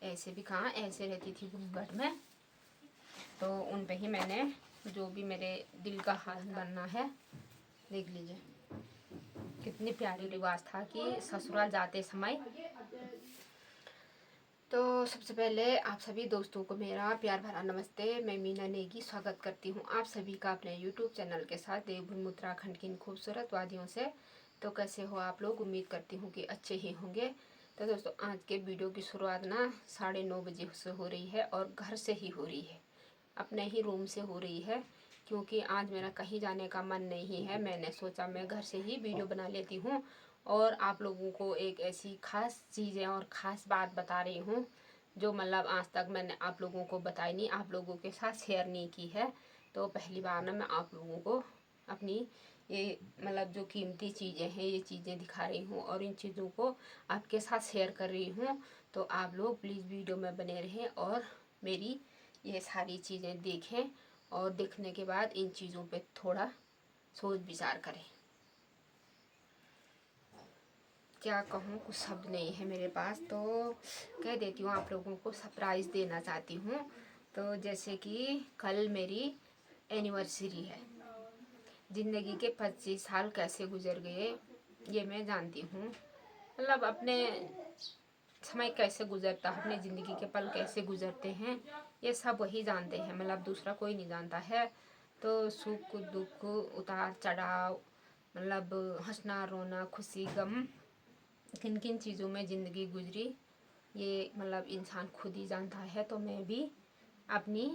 ऐसे भी कहाँ, ऐसे रहती थी घूंघट में। तो उन पे ही मैंने जो भी मेरे दिल का हाल बनना है, देख लीजिए कितनी प्यारी रिवाज था कि ससुराल जाते समय। तो सबसे पहले आप सभी दोस्तों को मेरा प्यार भरा नमस्ते। मैं मीना नेगी स्वागत करती हूँ आप सभी का अपने YouTube चैनल के साथ देवभूमि उत्तराखंड की इन खूबसूरत वादियों से। तो कैसे हो आप लोग, उम्मीद करती हूँ कि अच्छे ही होंगे। तो दोस्तों आज के वीडियो की शुरुआत ना 9:30 बजे से हो रही है और घर से ही हो रही है, अपने ही रूम से हो रही है, क्योंकि आज मेरा कहीं जाने का मन नहीं है। मैंने सोचा मैं घर से ही वीडियो बना लेती हूँ और आप लोगों को एक ऐसी ख़ास चीज़ें और ख़ास बात बता रही हूँ जो मतलब आज तक मैंने आप लोगों को बताई नहीं, आप लोगों के साथ शेयर नहीं की है। तो पहली बार ना मैं आप लोगों को अपनी ये मतलब जो कीमती चीज़ें हैं ये चीज़ें दिखा रही हूँ और इन चीज़ों को आपके साथ शेयर कर रही हूँ। तो आप लोग प्लीज़ वीडियो में बने रहें और मेरी ये सारी चीज़ें देखें और देखने के बाद इन चीज़ों पे थोड़ा सोच विचार करें। क्या कहूँ, कुछ शब्द नहीं है मेरे पास, तो कह देती हूँ आप लोगों को सरप्राइज़ देना चाहती हूँ। तो जैसे कि कल मेरी एनिवर्सरी है, ज़िंदगी के 25 साल कैसे गुजर गए ये मैं जानती हूँ। मतलब अपने समय कैसे गुजरता है, अपनी ज़िंदगी के पल कैसे गुजरते हैं ये सब वही जानते हैं, मतलब दूसरा कोई नहीं जानता है। तो सुख दुख उतार चढ़ाव, मतलब हंसना रोना खुशी गम, किन किन चीज़ों में ज़िंदगी गुजरी ये मतलब इंसान खुद ही जानता है। तो मैं भी अपनी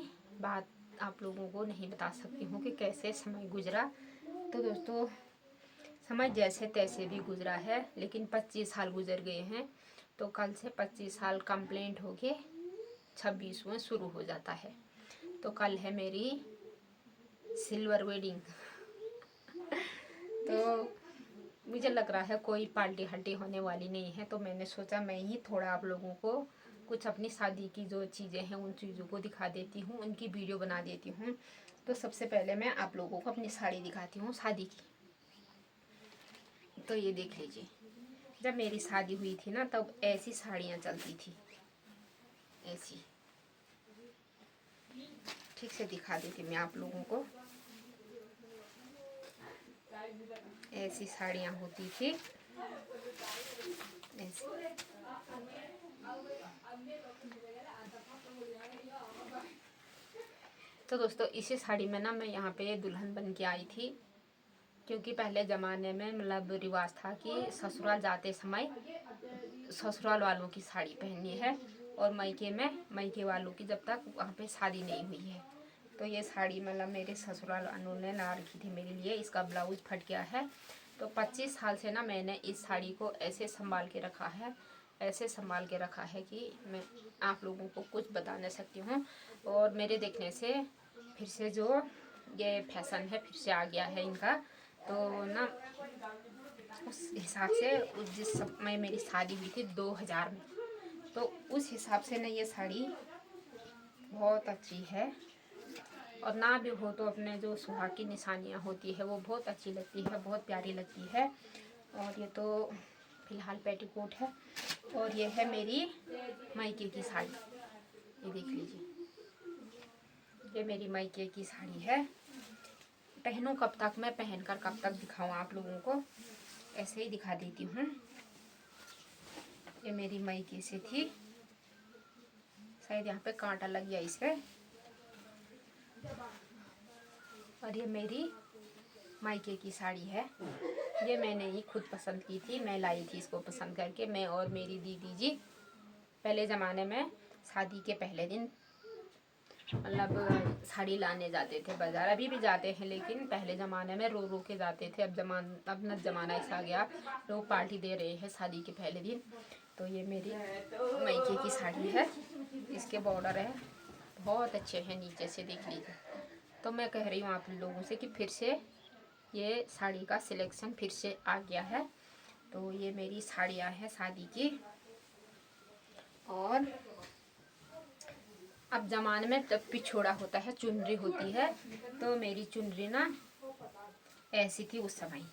बात आप लोगों को नहीं बता सकती हूँ कि कैसे समय गुजरा। तो दोस्तों समय जैसे तैसे भी गुजरा है, लेकिन 25 साल गुजर गए हैं। तो कल से 25 साल कंप्लीट हो के 26वां शुरू हो जाता है। तो कल है मेरी सिल्वर वेडिंग। तो मुझे लग रहा है कोई पार्टी हल्टी होने वाली नहीं है, तो मैंने सोचा मैं ही थोड़ा आप लोगों को कुछ अपनी शादी की जो चीज़ें हैं उन चीज़ों को दिखा देती हूँ, उनकी वीडियो बना देती हूँ। तो सबसे पहले मैं आप लोगों को अपनी साड़ी दिखाती हूँ शादी की। तो ये देख लीजिए, जब मेरी शादी हुई थी ना तब ऐसी साड़ियाँ चलती थी, ऐसी। ठीक से दिखा देती मैं आप लोगों को, ऐसी साड़ियाँ होती थी ऐसी। तो दोस्तों इसी साड़ी में ना मैं यहाँ पे दुल्हन बन के आई थी, क्योंकि पहले ज़माने में मतलब रिवाज था कि ससुराल जाते समय ससुराल वालों की साड़ी पहननी है और मायके में मायके वालों की जब तक वहाँ पे शादी नहीं हुई है। तो ये साड़ी मतलब मेरे ससुराल वालों ने ला रखी थी मेरे लिए, इसका ब्लाउज फट गया है। तो 25 साल से ना मैंने इस साड़ी को ऐसे संभाल के रखा है, ऐसे संभाल के रखा है कि मैं आप लोगों को कुछ बता नहीं सकती हूँ। और मेरे देखने से फिर से जो ये फैशन है फिर से आ गया है इनका। तो ना उस हिसाब से जिस समय मेरी शादी हुई थी 2000 में, तो उस हिसाब से ना ये साड़ी बहुत अच्छी है। और ना भी हो तो अपने जो सुहाग की निशानियाँ होती है वो बहुत अच्छी लगती है, बहुत प्यारी लगती है। और ये तो फिलहाल पेटीकोट है और ये है मेरी मायके की साड़ी, ये देख लीजिए, ये मेरी मायके की साड़ी है। पहनूं कब तक, मैं पहनकर कब तक दिखाऊं आप लोगों को, ऐसे ही दिखा देती हूँ। ये मेरी मायके से थी, शायद यहाँ पे कांटा लग गया इसे। और ये मेरी मायके की साड़ी है, ये मैंने ही खुद पसंद की थी, मैं लाई थी इसको पसंद करके, मैं और मेरी दीदी जी। पहले ज़माने में शादी के पहले दिन मतलब साड़ी लाने जाते थे बाज़ार, अभी भी जाते हैं लेकिन पहले ज़माने में रो रो के जाते थे। अब न ज़माना ऐसा आ गया, लोग पार्टी दे रहे हैं शादी के पहले दिन। तो ये मेरी मायके की साड़ी है, इसके बॉर्डर है बहुत अच्छे हैं नीचे से, देख लीजिए। तो मैं कह रही हूँ आप लोगों से कि फिर से ये साड़ी का सिलेक्शन फिर से आ गया है। तो ये मेरी साड़ियाँ हैं शादी की। और अब ज़माने में तब पिछोड़ा होता है, चुनरी होती है, तो मेरी चुनरी ना ऐसी थी उस समय।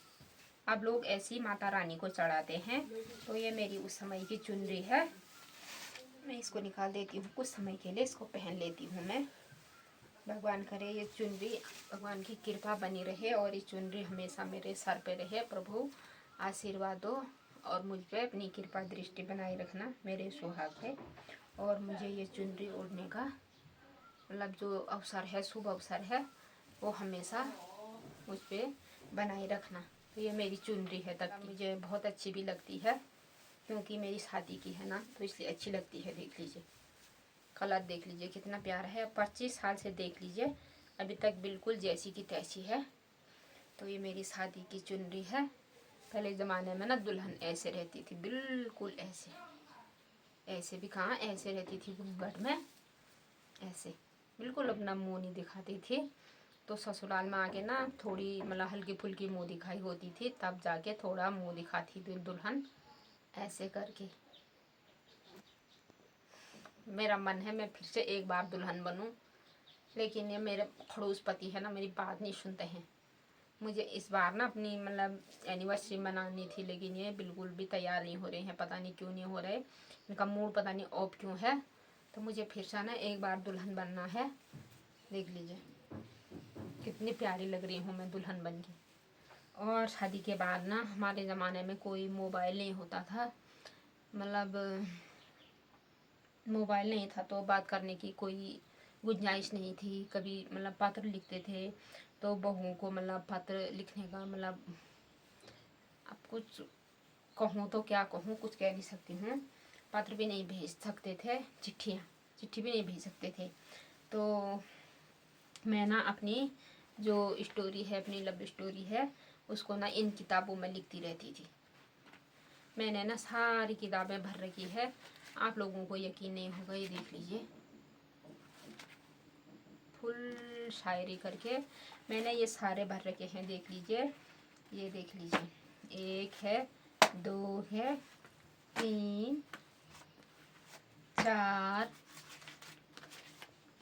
अब लोग ऐसी माता रानी को चढ़ाते हैं, तो ये मेरी उस समय की चुनरी है। मैं इसको निकाल देती हूँ, कुछ समय के लिए इसको पहन लेती हूँ मैं। भगवान करे ये चुनरी, भगवान की कृपा बनी रहे और ये चुनरी हमेशा मेरे सर पे रहे। प्रभु आशीर्वाद दो और मुझ पे अपनी कृपा दृष्टि बनाए रखना मेरे सुहाग पे। और मुझे ये चुनरी ओढ़ने का मतलब जो अवसर है, शुभ अवसर है, वो हमेशा मुझ पे बनाए रखना। तो ये मेरी चुनरी है, तब मुझे बहुत अच्छी भी लगती है क्योंकि मेरी शादी की है ना, तो इसलिए अच्छी लगती है। देख लीजिए कलर, देख लीजिए कितना प्यारा है। 25 साल से देख लीजिए अभी तक बिल्कुल जैसी की तैसी है। तो ये मेरी शादी की चुनरी है। पहले ज़माने में ना दुल्हन ऐसे रहती थी, बिल्कुल ऐसे, ऐसे भी कहाँ, ऐसे रहती थी घूंघट में, ऐसे बिल्कुल अपना मुंह नहीं दिखाती थी। तो ससुराल में आके ना थोड़ी मतलब हल्की फुल्की मुंह दिखाई होती थी, तब जाके थोड़ा मुंह दिखाती थी दुल्हन ऐसे करके। मेरा मन है मैं फिर से एक बार दुल्हन बनूं, लेकिन ये मेरे खड़ूस पति है ना, मेरी बात नहीं सुनते हैं। मुझे इस बार ना अपनी मतलब एनिवर्सरी मनानी थी, लेकिन ये बिल्कुल भी तैयार नहीं हो रहे हैं, पता नहीं क्यों नहीं हो रहे, इनका मूड पता नहीं ऑफ क्यों है। तो मुझे फिर से ना एक बार दुल्हन बनना है। देख लीजिए कितनी प्यारी लग रही हूँ मैं दुल्हन बन के। और शादी के बाद ना हमारे ज़माने में कोई मोबाइल नहीं होता था, मतलब मोबाइल नहीं था तो बात करने की कोई गुंजाइश नहीं थी। कभी मतलब पत्र लिखते थे तो बहुओं को मतलब पत्र लिखने का मतलब, अब कुछ कहूँ तो क्या कहूँ, कुछ कह नहीं सकती हूँ। पत्र भी नहीं भेज सकते थे, चिट्ठी भी नहीं भेज सकते थे। तो मैं ना अपनी जो स्टोरी है, अपनी लव स्टोरी है, उसको ना इन किताबों में लिखती रहती थी। मैंने ना सारी किताबें भर रखी है, आप लोगों को यकीन नहीं होगा, ये देख लीजिए फुल शायरी करके मैंने ये सारे भर रखे हैं। देख लीजिए, ये देख लीजिए, 1 है, 2 है, 3, 4,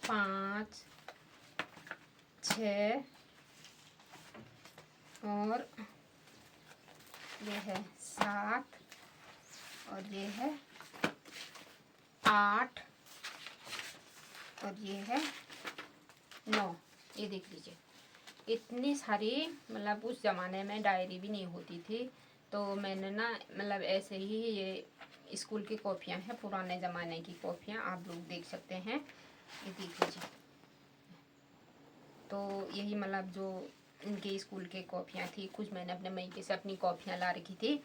5, 6 और ये है 7 और ये है 8 और ये है 9। ये देख लीजिए इतनी सारी, मतलब उस ज़माने में डायरी भी नहीं होती थी, तो मैंने ना मतलब ऐसे ही ये स्कूल की कॉपियाँ हैं, पुराने ज़माने की कॉपियाँ, आप लोग देख सकते हैं, ये देख लीजिए। तो यही मतलब जो इनके स्कूल के कॉपियाँ थी, कुछ मैंने अपने मैके से अपनी कॉपियाँ ला रखी थी,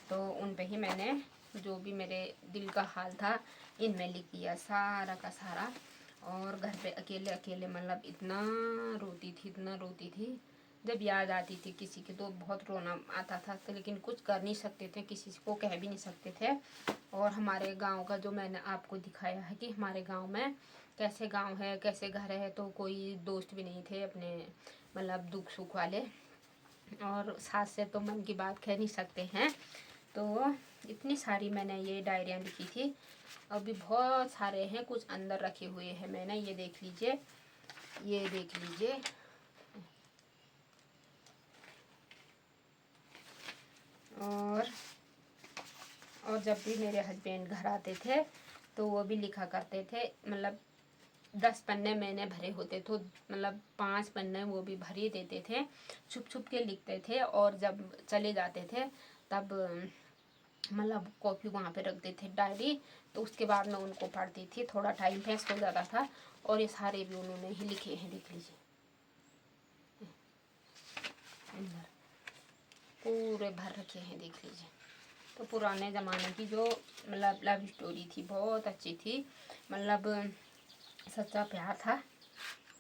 तो उन पे ही मैंने जो भी मेरे दिल का हाल था इनमें लिख दिया सारा का सारा। और घर पे अकेले अकेले मतलब इतना रोती थी, इतना रोती थी, जब याद आती थी किसी की तो बहुत रोना आता था। तो लेकिन कुछ कर नहीं सकते थे, किसी को कह भी नहीं सकते थे। और हमारे गांव का जो मैंने आपको दिखाया है कि हमारे गांव में कैसे गांव है, कैसे घर है, तो कोई दोस्त भी नहीं थे अपने मतलब दुख सुख वाले, और सास से तो मन की बात कह नहीं सकते हैं। तो इतनी सारी मैंने ये डायरियाँ लिखी थी, अभी बहुत सारे हैं, कुछ अंदर रखे हुए हैं मैंने, ये देख लीजिए, ये देख लीजिए। और जब भी मेरे हस्बैंड घर आते थे तो वो भी लिखा करते थे, मतलब 10 पन्ने मैंने भरे होते तो मतलब 5 पन्ने वो भी भर ही देते थे, छुप छुप के लिखते थे। और जब चले जाते थे तब मतलब कॉपी वहाँ पे रख देते थे, डायरी, तो उसके बाद मैं उनको पढ़ती थी, थोड़ा टाइम वेस्ट हो जाता था। और ये सारे भी उन्होंने ही लिखे हैं, देख लीजिए अंदर पूरे भर रखे हैं, देख लीजिए। तो पुराने ज़माने की जो मतलब लव स्टोरी थी बहुत अच्छी थी, मतलब सच्चा प्यार था।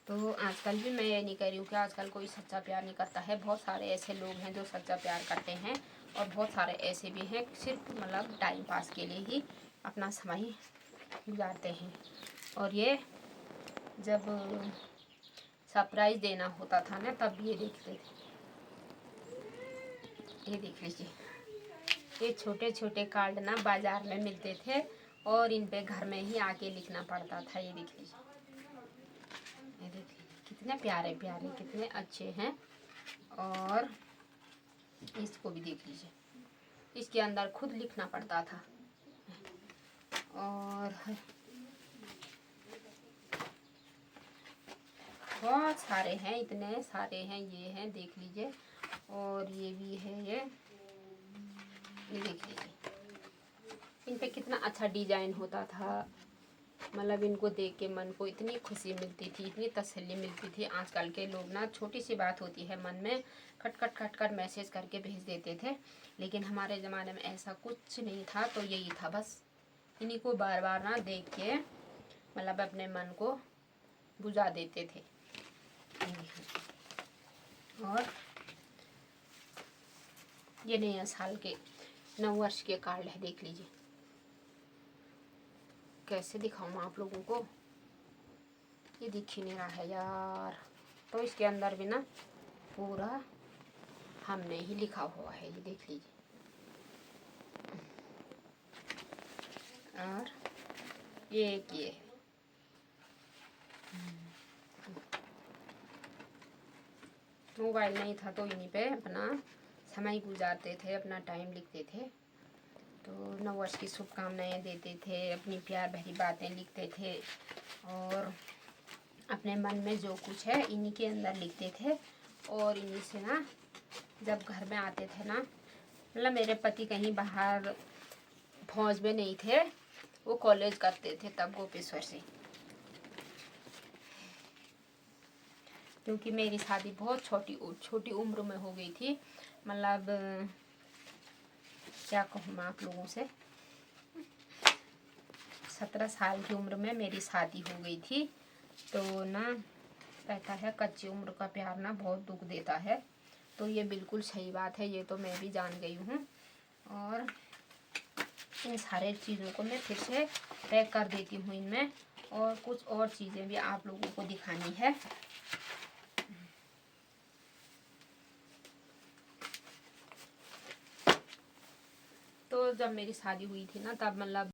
तो आजकल भी मैं ये नहीं कह रही हूँ कि आजकल कोई सच्चा प्यार नहीं करता है, बहुत सारे ऐसे लोग हैं जो सच्चा प्यार करते हैं, और बहुत सारे ऐसे भी हैं सिर्फ मतलब टाइम पास के लिए ही अपना समय गुजारते हैं। और ये जब सरप्राइज़ देना होता था ना तब ये देखते थे, ये देख लीजिए, ये छोटे छोटे कार्ड ना बाज़ार में मिलते थे और इन पे घर में ही आके लिखना पड़ता था। ये देख लीजिए, ये देख लीजिए कितने प्यारे प्यारे, कितने अच्छे हैं। और इसको भी देख लीजिए, इसके अंदर खुद लिखना पड़ता था। और सारे हैं, इतने सारे हैं, ये हैं देख लीजिए, और ये भी है, ये देख लीजिए। इन पे कितना अच्छा डिजाइन होता था, मतलब इनको देख के मन को इतनी खुशी मिलती थी, इतनी तसल्ली मिलती थी। आजकल के लोग ना छोटी सी बात होती है मन में खट खट मैसेज करके भेज देते थे, लेकिन हमारे ज़माने में ऐसा कुछ नहीं था। तो यही था बस, इन्हीं को बार बार ना देख के मतलब अपने मन को बुझा देते थे। और ये नया साल के नववर्ष के कार्ड है, देख लीजिए। कैसे दिखाऊँ आप लोगों को, ये दिख ही नहीं रहा है यार। तो इसके अंदर भी ना पूरा हमने ही लिखा हुआ है, ये देख लीजिए। और ये मोबाइल नहीं था तो इन्हीं पे अपना समय गुजारते थे, अपना टाइम लिखते थे। तो नववर्ष की शुभकामनाएं देते थे, अपनी प्यार भरी बातें लिखते थे, और अपने मन में जो कुछ है इन्हीं के अंदर लिखते थे। और इन्हीं से ना जब घर में आते थे ना, मतलब मेरे पति कहीं बाहर फौज में नहीं थे, वो कॉलेज करते थे तब गोपेश्वर से, क्योंकि मेरी शादी बहुत छोटी उम्र में हो गई थी। मतलब क्या कहूँ मैं आप लोगों से, 17 साल की उम्र में मेरी शादी हो गई थी। तो ना कहता है कच्ची उम्र का प्यार ना बहुत दुख देता है, तो ये बिल्कुल सही बात है, ये तो मैं भी जान गई हूँ। और इन सारे चीज़ों को मैं फिर से पैक कर देती हूँ इनमें, और कुछ और चीज़ें भी आप लोगों को दिखानी है। तो जब मेरी शादी हुई थी ना, तब मतलब